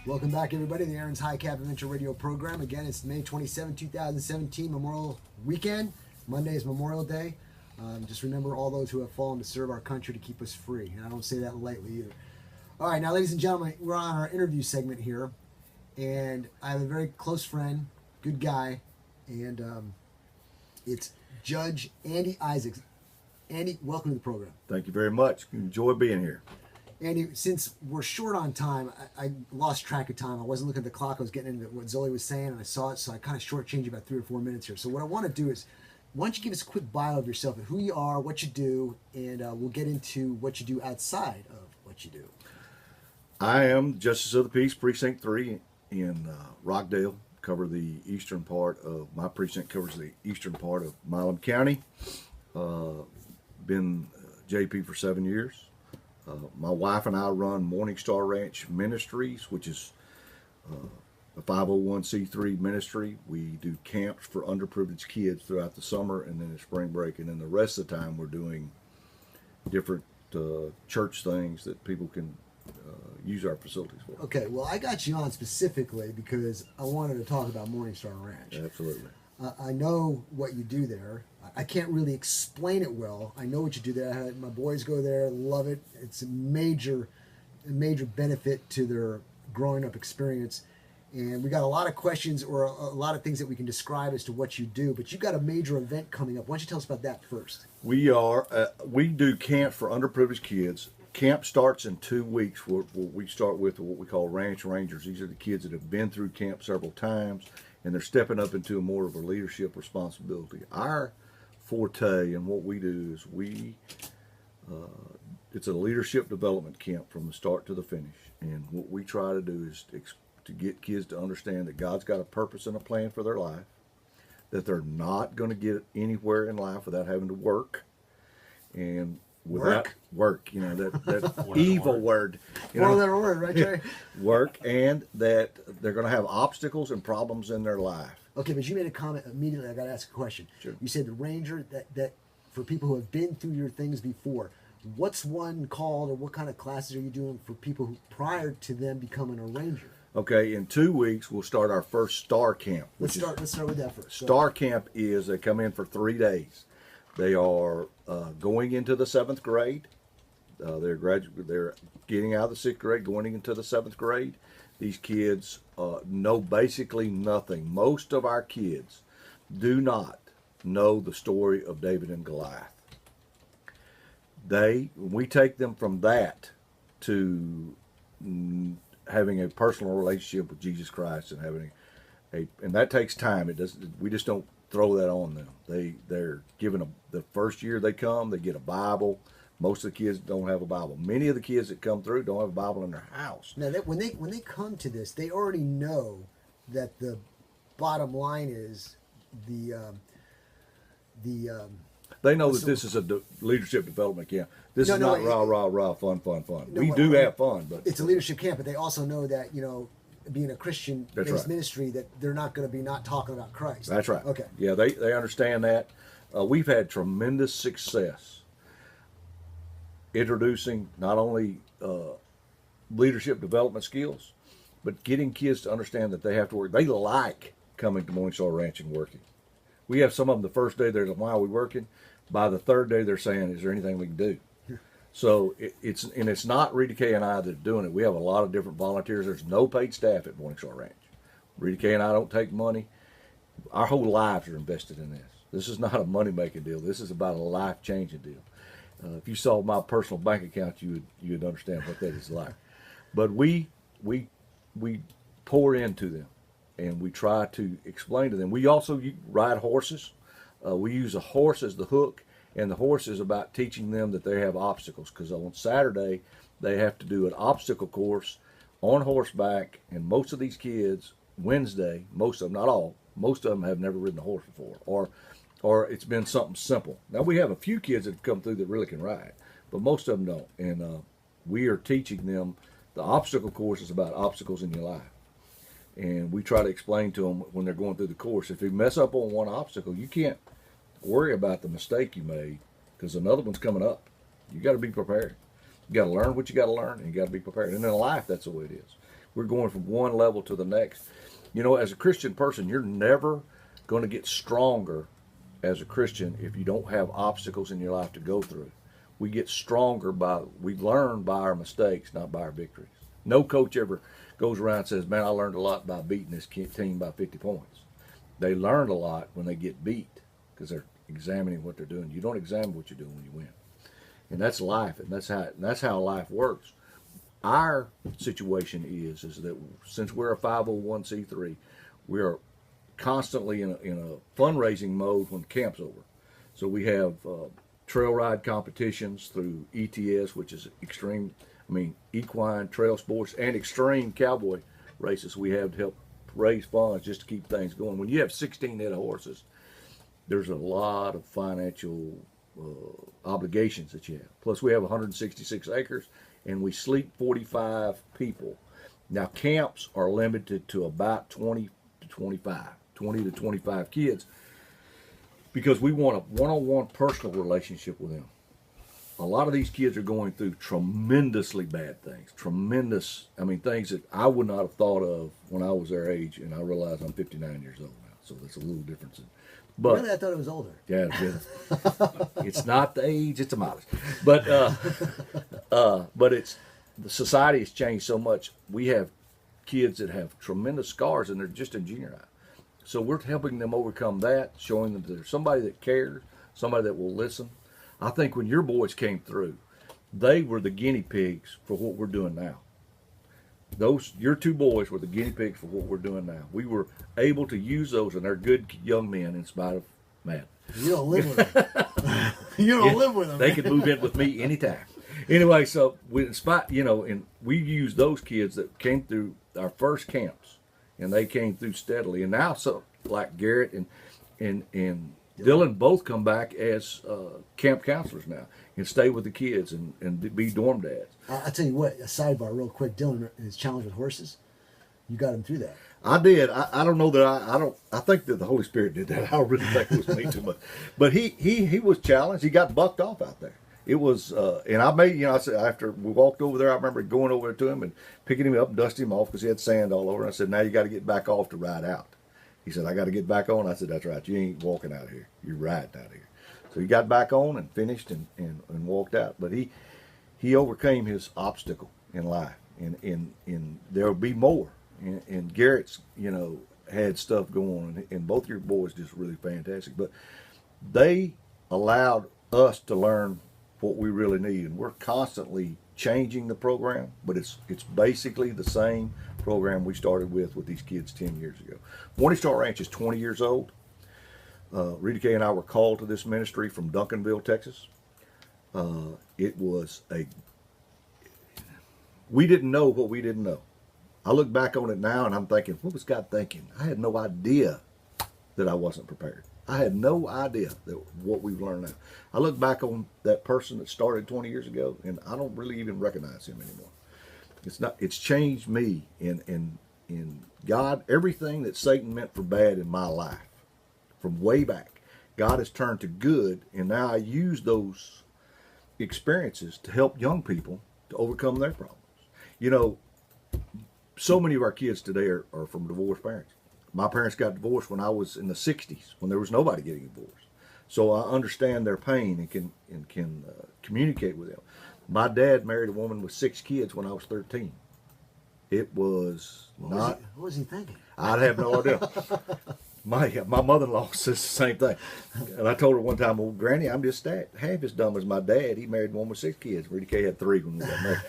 Welcome back, everybody, to the Aaron's High Cap Adventure Radio program. Again, it's May 27, 2017, Memorial Weekend. Monday is Memorial Day. Just remember all those who have fallen to serve our country to keep us free. And I don't say that lightly either. All right, now, ladies and gentlemen, we're on our interview segment here. And I have a very close friend, good guy, and it's Judge Andy Issacs. Andy, welcome to the program. Thank you very much. Enjoy being here. Andy, since we're short on time, I lost track of time. I wasn't looking at the clock. I was getting into what Zoe was saying, and I saw it, so I kind of shortchanged you about 3 or 4 minutes here. So what I want to do is, why don't you give us a quick bio of yourself, and who you are, what you do, and we'll get into what you do outside of what you do. I am Justice of the Peace, Precinct 3 in Rockdale. Cover the eastern part of, my precinct covers the eastern part of Milam County. Been JP for 7 years. My wife and I run Morning Star Ranch Ministries, which is a 501c3 ministry. We do camps for underprivileged kids throughout the summer and then the spring break. And then the rest of the time we're doing different church things that people can use our facilities for. Okay, well, I got you on specifically because I wanted to talk about Morning Star Ranch. Absolutely. I know what you do there. I can't really explain it well. I know what you do there. I had my boys go there, love it. It's a major benefit to their growing up experience. And we got a lot of questions or a lot of things that we can describe as to what you do. But you got a major event coming up. Why don't you tell us about that first? We do camps for underprivileged kids. Camp starts in 2 weeks. We start with what we call Ranch Rangers. These are the kids that have been through camp several times, and they're stepping up into more of a leadership responsibility. Our forte and what we do is it's a leadership development camp from the start to the finish. And what we try to do is to get kids to understand that God's got a purpose and a plan for their life, that they're not going to get anywhere in life without having to work. And without work, you know, that evil word. You know, that word, right, Jerry? Work, and that they're going to have obstacles and problems in their life. Okay, but you made a comment immediately. I got to ask a question. Sure. You said the ranger, that for people who have been through your things before, what's one called, or what kind of classes are you doing for people who prior to them becoming a ranger? Okay, in 2 weeks we'll start our first Star Camp. Let's start with that first. Star Camp is they come in for 3 days. They are going into the 7th grade. They're getting out of the 6th grade, going into the 7th grade. These kids know basically nothing. Most of our kids do not know the story of David and Goliath. We take them from that to having a personal relationship with Jesus Christ and having and that takes time. We just don't throw that on them. They're given the first year they come, they get a Bible. Most of the kids don't have a Bible. Many of the kids that come through don't have a Bible in their house. Now, when they come to this, they already know that the bottom line is they know that this is a leadership development camp. This is not rah, fun. We do have fun, but it's a leadership camp. But they also know that, you know, being a Christian-based ministry, that they're not going to be not talking about Christ. That's right. Okay. Yeah, they understand that. We've had tremendous success introducing not only leadership development skills, but getting kids to understand that they have to work. They like coming to Morning Star Ranch and working. We have some of them the first day they're like, "Why are we working?" By the 3rd day they're saying, "Is there anything we can do?" So it's not Rita Kay and I that are doing it. We have a lot of different volunteers. There's no paid staff at Morning Star Ranch. Rita Kay and I don't take money. Our whole lives are invested in this. This is not a money-making deal. This is about a life-changing deal. If you saw my personal bank account, you'd understand what that is like. But we pour into them, and we try to explain to them. We also ride horses. We use a horse as the hook, and the horse is about teaching them that they have obstacles, because on Saturday they have to do an obstacle course on horseback, and most of these kids, Wednesday, most of them, not all, most of them have never ridden a horse before, or it's been something simple. Now, we have a few kids that have come through that really can ride, but most of them don't. And we are teaching them the obstacle course is about obstacles in your life. And we try to explain to them when they're going through the course, if you mess up on one obstacle, you can't worry about the mistake you made, because another one's coming up. You got to be prepared. You got to learn what you got to learn, and you got to be prepared. And in life, that's the way it is. We're going from one level to the next. You know, as a Christian person, you're never going to get stronger as a Christian if you don't have obstacles in your life to go through. We get stronger we learn by our mistakes, not by our victories. No coach ever goes around and says, man, I learned a lot by beating this team by 50 points. They learn a lot when they get beat because they're examining what they're doing. You don't examine what you're doing when you win. And that's life, and that's how life works. Our situation is that since we're a 501c3, we are constantly in a fundraising mode when camp's over. So we have trail ride competitions through ETS, which is equine trail sports, and extreme cowboy races we have to help raise funds just to keep things going. When you have 16 head of horses, there's a lot of financial obligations that you have. Plus, we have 166 acres, and we sleep 45 people. Now, camps are limited to about 20 to 25 kids, because we want a one-on-one personal relationship with them. A lot of these kids are going through tremendously bad things, things that I would not have thought of when I was their age, and I realize I'm 59 years old now, so that's a little difference. But really, I thought it was older. Yeah, it's not the age; it's the mileage. But the society has changed so much. We have kids that have tremendous scars, and they're just in junior high. So we're helping them overcome that, showing them that there's somebody that cares, somebody that will listen. I think when your boys came through, they were the guinea pigs for what we're doing now. Your two boys were the guinea pigs for what we're doing now. We were able to use those, and they're good young men in spite of Matt. You don't live with them. You don't live with them. They could move in with me anytime. Anyway, so and we used those kids that came through our first camps, and they came through steadily. And now, so like Garrett and Dylan both come back as camp counselors now and stay with the kids and be dorm dads. I'll tell you what, a sidebar real quick. Dylan, his challenge with horses, you got him through that. I did. I don't know that I think that the Holy Spirit did that. I don't really think it was me too much. But he was challenged. He got bucked off out there. It was, and I made, I said, after we walked over there, I remember going over to him and picking him up and dusting him off because he had sand all over. And I said, now you got to get back off to ride out. He said, I got to get back on. I said, that's right. You ain't walking out of here. You're riding out of here. So he got back on and finished and walked out. But he overcame his obstacle in life. And there will be more. And Garrett's, had stuff going on. And both your boys just really fantastic. But they allowed us to learn what we really need. And we're constantly changing the program, but it's basically the same program we started with these kids 10 years ago. Morning Star Ranch is 20 years old. Rita Kay and I were called to this ministry from Duncanville, Texas. We didn't know what we didn't know. I look back on it now and I'm thinking, what was God thinking? I had no idea that I wasn't prepared. I had no idea that what we've learned now. I look back on that person that started 20 years ago, and I don't really even recognize him anymore. It's changed me in God. Everything that Satan meant for bad in my life, from way back, God has turned to good, and now I use those experiences to help young people to overcome their problems. So many of our kids today are from divorced parents. My parents got divorced when I was in the 60s, when there was nobody getting divorced. So I understand their pain and can communicate with them. My dad married a woman with 6 kids when I was 13. It was What was he thinking? I have no idea. My mother-in-law says the same thing. And I told her one time, well, Granny, I'm just half as dumb as my dad. He married one with 6 kids. Rita Kay had 3 when we got married.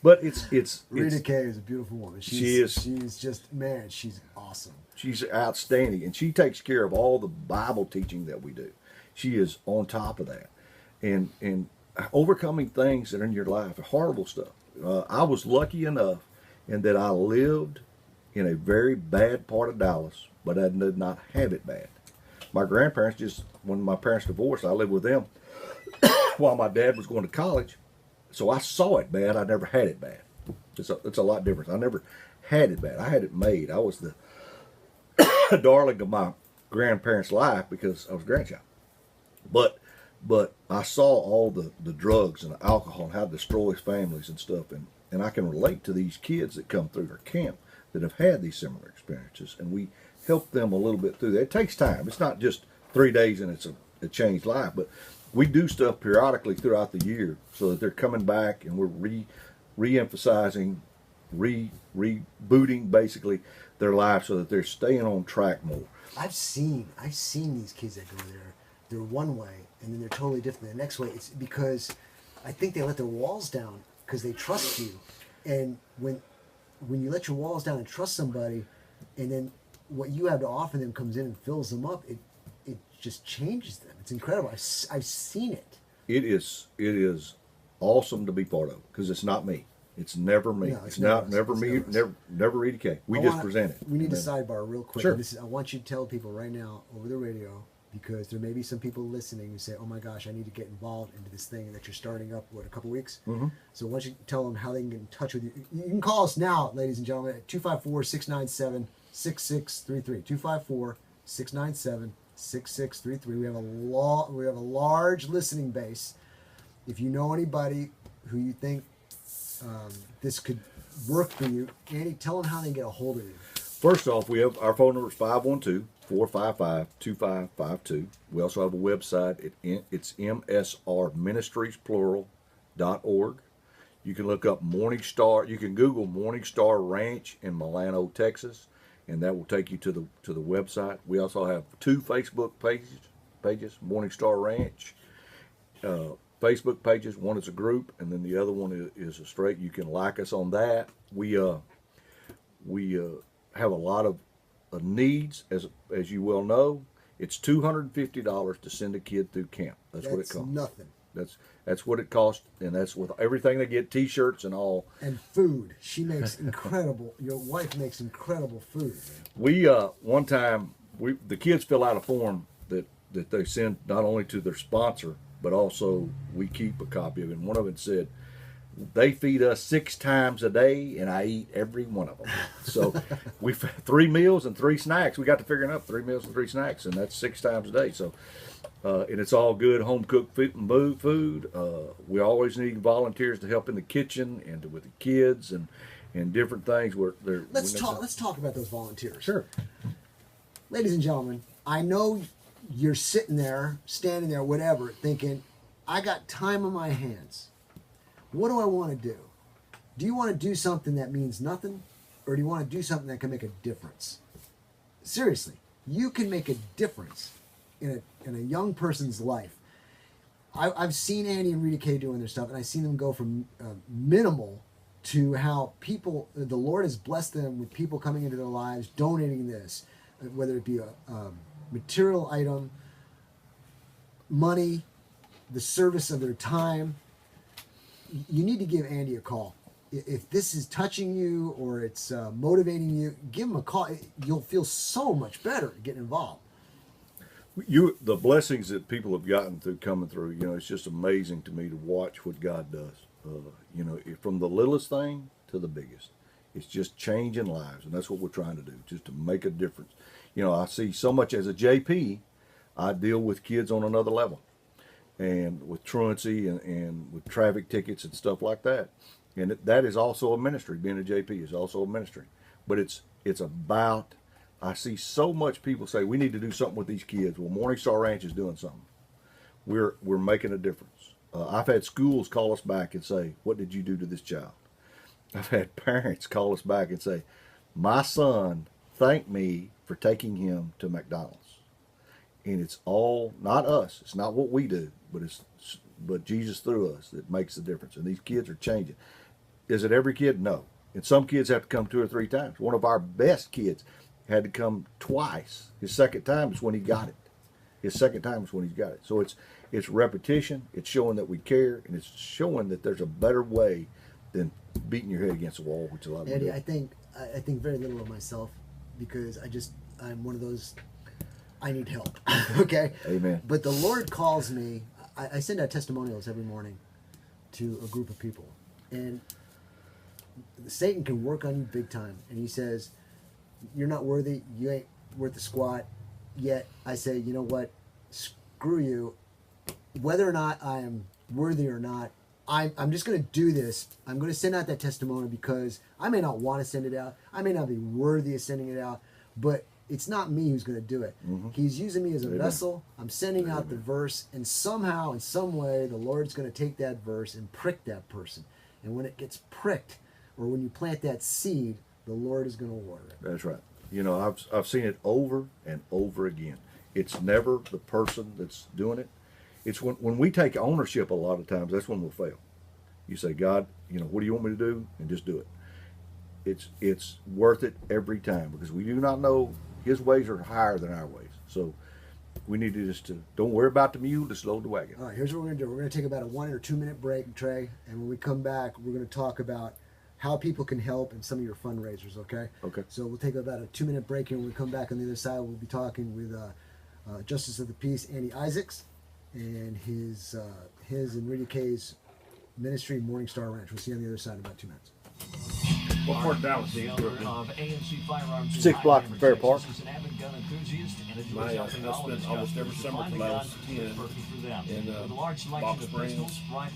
But Rita Kay is a beautiful woman. She's just, man, she's awesome. She's outstanding, and she takes care of all the Bible teaching that we do. She is on top of that, and overcoming things that are in your life, horrible stuff. I was lucky enough in that I lived in a very bad part of Dallas, but I did not have it bad. My grandparents when my parents divorced, I lived with them while my dad was going to college. So I saw it bad. I never had it bad. It's a lot different. I never had it bad. I had it made. I was the darling of my grandparents' life because I was a grandchild. But I saw all the drugs and the alcohol and how it destroys families and stuff. and I can relate to these kids that come through our camp that have had these similar experiences, and we help them a little bit through that. It takes time. It's not just 3 days and it's a changed life, but we do stuff periodically throughout the year so that they're coming back, and we're re-emphasizing, rebooting basically their life so that they're staying on track more. I've seen these kids that go there. They're one way, and then they're totally different the next way. It's because I think they let their walls down because they trust you, and when you let your walls down and trust somebody, and then what you have to offer them comes in and fills them up, it just changes them. It's incredible. I've seen it. It is awesome to be part of because it's not me. It's never me. No, it's never me. Never EDK. We just present it. We need to sidebar real quick. Sure. I want you to tell people right now over the radio, because there may be some people listening who say, "Oh my gosh, I need to get involved into this thing that you're starting up." A couple weeks. Mm-hmm. So why don't you tell them how they can get in touch with you? You can call us now, ladies and gentlemen, at 254-697-6633. 254-697-6633. We have a large listening base. If you know anybody who you think this could work for you, Andy, tell them how they can get a hold of you. First off, we have our phone number is 512-455-2552. We also have a website. It's msrministriesplural.org. You can look up Morning Star. You can Google Morning Star Ranch in Milano, Texas, and that will take you to the website. We also have 2 Facebook pages, Morning Star Ranch. Facebook pages. One is a group, and then the other one is a straight. You can like us on that. We have a lot of needs, as you well know. It's $250 to send a kid through camp. That's what it costs. Nothing. That's what it costs, and that's with everything they get, T-shirts and all. And food. She makes incredible. Your wife makes incredible food. We one time the kids fill out a form that they send not only to their sponsor, but also we keep a copy of it. And one of it said, they feed us 6 times a day, and I eat every one of them. So we 3 meals and 3 snacks. We got to figuring up 3 meals and 3 snacks, and that's 6 times a day. So, and it's all good home cooked food. We always need volunteers to help in the kitchen and with the kids and different things. Let's talk about those volunteers. Sure. Ladies and gentlemen, I know you're sitting there, standing there, whatever, thinking, I got time on my hands. What do I want to do? Do you want to do something that means nothing? Or do you want to do something that can make a difference? Seriously, you can make a difference in a young person's life. I've seen Andy and Rita Kay doing their stuff, and I've seen them go from minimal to how the Lord has blessed them with people coming into their lives, donating this, whether it be a material item, money, the service of their time. You need to give Andy a call. If this is touching you or it's motivating you, give him a call. You'll feel so much better getting involved. The blessings that people have gotten through coming through, it's just amazing to me to watch what God does. From the littlest thing to the biggest, it's just changing lives, and that's what we're trying to do, just to make a difference. I see so much as a JP. I deal with kids on another level, and with truancy and with traffic tickets and stuff like that. And that is also a ministry. Being a JP is also a ministry. But it's about, I see so much people say, we need to do something with these kids. Well, Morning Star Ranch is doing something. We're making a difference. I've had schools call us back and say, what did you do to this child? I've had parents call us back and say, my son thanked me for taking him to McDonald's. And it's all not us. It's not what we do, but Jesus through us that makes the difference. And these kids are changing. Is it every kid? No. And some kids have to come 2 or 3 times. One of our best kids had to come twice. His second time is when he got it. So it's repetition. It's showing that we care, and it's showing that there's a better way than beating your head against the wall, which a lot of Andy, do. I think very little of myself because I'm one of those. I need help. Okay. Amen. But the Lord calls me. I send out testimonials every morning to a group of people, and Satan can work on you big time. And he says, "You're not worthy. You ain't worth the squat." Yet I say, you know what? Screw you. Whether or not I am worthy or not, I'm just going to do this. I'm going to send out that testimony because I may not want to send it out. I may not be worthy of sending it out, but it's not me who's going to do it. He's using me as a vessel. I'm sending out the verse, and somehow, in some way, the Lord's going to take that verse and prick that person. And when it gets pricked, or when you plant that seed, the Lord is going to water it. That's right. You know, I've seen it over and over again. It's never the person that's doing it. It's when we take ownership a lot of times, that's when we'll fail. You say, God, you know, what do you want me to do? And just do it. It's worth it every time because we do not know his ways are higher than our ways. So we need to don't worry about the mule, just load the wagon. All right, here's what we're going to do. We're going to take about a 1 or 2 minute break, Trey, and when we come back, we're going to talk about how people can help and some of your fundraisers, okay? Okay. So we'll take about a 2 minute break, and when we come back on the other side, we'll be talking with Justice of the Peace, Andy Issacs, and his and Rita Kay's ministry, Morning Star Ranch. We'll see you on the other side in about 2 minutes. What part of Dallas do you live in? 6 blocks from Fair Park. I spend almost every summer till I was 10 in Box Springs. My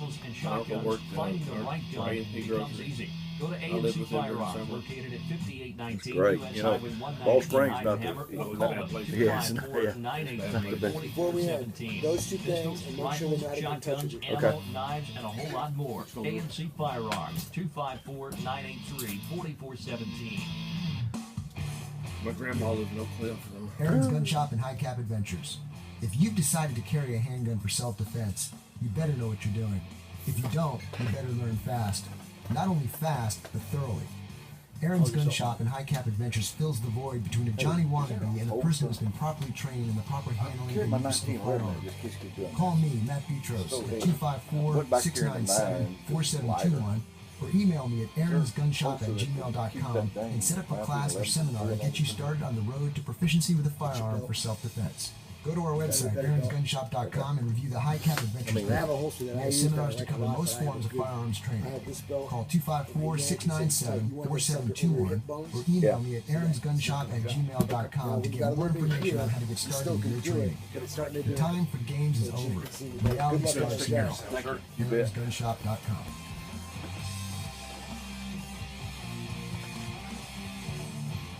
uncle worked for A&P Grocery. Go to AMC Firearms, located at 5819 Great. US You know, Highway 190 Ball Springs, in not Heidenhammer, the- or not call a them place. Yeah, it's not- 254-983-4417. Before we end, those two things, Pistols, and make sure they know how to get in touch shotguns, with you. ammo, Okay. knives, and a whole lot more. AMC Firearms, 254-983-4417. My grandma lived in Oak Cliff. Aaron's Gun Shop and High Cap Adventures. If you've decided to carry a handgun for self-defense, you better know what you're doing. If you don't, you better learn fast. Not only fast, but thoroughly. Aaron's Gun Shop and High Cap Adventures fills the void between a Johnny wannabe and a person who's been properly trained in the proper handling Carry my and use of a 19 home firearm. there, just keep doing it. Call me, Matt Petros, at 254-697-4721 or email me at aaronsgunshop@gmail.com and set up a class or seminar to get you started on the road to proficiency with a firearm for self-defense. Go to our website, aaronsgunshop.com, and review the High Cap Adventures. I have a holster that We I have use seminars that I to like a cover lot, most but I have forms a of good- firearms I training. have this belt. Call 254-697-4721 or email me at aaronsgunshop@gmail.com to get more information on how to get started with your training. The time for games is over. Reality starts now. You bet. aaronsgunshop.com.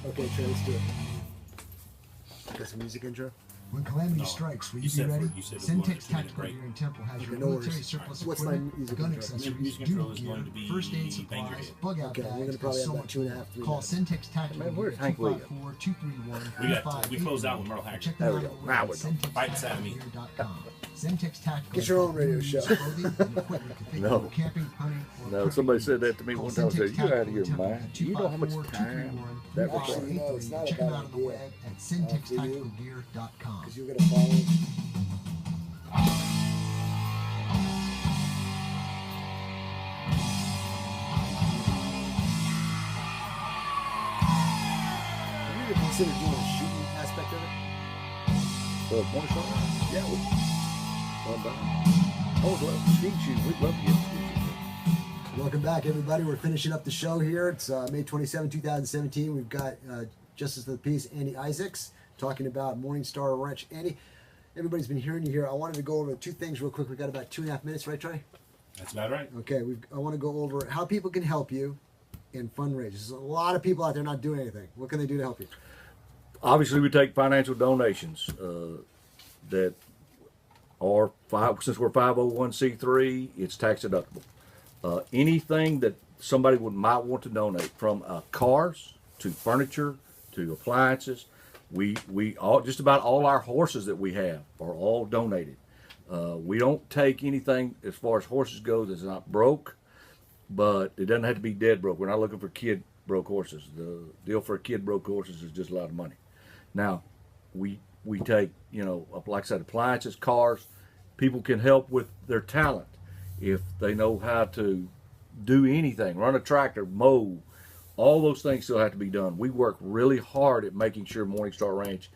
Okay, Trey, let's do it. Got some music intro? When calamity strikes, will you be ready? Centex Tactical Gear and Temple has your no military worries. surplus What's my equipment, music gun intro? accessories, Music duty intro is gear, going to be first aid Bang Your supplies, Head. bug out Okay, we're bags, gonna probably and have so about 2.5, much 3 more. Call minutes. Centex Tactical Man, where's Gear Hank Williams? 254-231-3581. We closed out with Merle Haggard. Check There them we out go. on Now the we're web done. Right beside of me. centextacticalgear.com. Centex Tactical. Get your own radio Use show. clothing and equipment to take No. you camping, hunting, or No, cooking somebody needs. said that to me Call one time. I said, Centex "You out of Tactical your Temple mind? at You know how much 254-231-3583. time that Actually, you know, it's not a Check them bad out on the idea. web at centextacticalgear.com. Because you're gonna follow. Have you ever considered doing a shooting aspect of it? Morning Star Ranch? Yeah, well done. I would love skeet shooting. We'd love to get skeet shooting. Welcome back, everybody. We're finishing up the show here. It's May 27, 2017. We've got Justice of the Peace, Andy Issacs, talking about Morning Star Ranch. Andy, everybody's been hearing you here. I wanted to go over 2 things real quick. We've got about 2.5 minutes, right, Trey? That's about right. Okay, I want to go over how people can help you in fundraisers. There's a lot of people out there not doing anything. What can they do to help you? Obviously, we take financial donations that are since we're 501c3, it's tax deductible. Anything that somebody might want to donate, from cars to furniture to appliances, we all, just about all our horses that we have are all donated. We don't take anything as far as horses go that's not broke, but it doesn't have to be dead broke. We're not looking for kid broke horses. The deal for kid broke horses is just a lot of money. Now, we take, like I said, appliances, cars. People can help with their talent if they know how to do anything, run a tractor, mow. All those things still have to be done. We work really hard at making sure Morning Star Ranch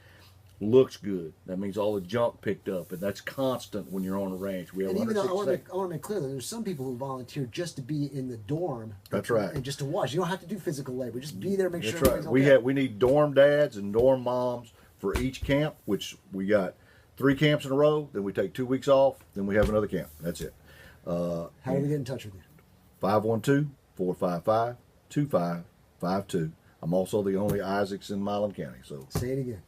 looks good. That means all the junk picked up, and that's constant when you're on a ranch. We have And even though I want 106 to make clear that there's some people who volunteer just to be in the dorm. That's right. And just to watch. You don't have to do physical labor. Just be there, make That's sure right. everybody's okay. We need dorm dads and dorm moms for each camp, which we got 3 camps in a row. Then we take 2 weeks off. Then we have another camp. That's it. How do we get in touch with you? 512-455-2552. I'm also the only Isaacs in Milam County. So Say it again.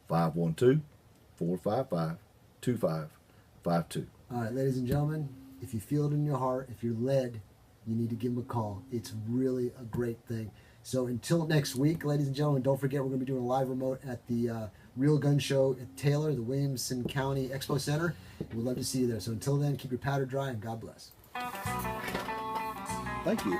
512-455-2552. All right, ladies and gentlemen, if you feel it in your heart, if you're led, you need to give them a call. It's really a great thing. So until next week, ladies and gentlemen, don't forget we're going to be doing a live remote at the Real Gun Show at Taylor, the Williamson County Expo Center. We'd love to see you there. So until then, keep your powder dry and God bless. Thank you.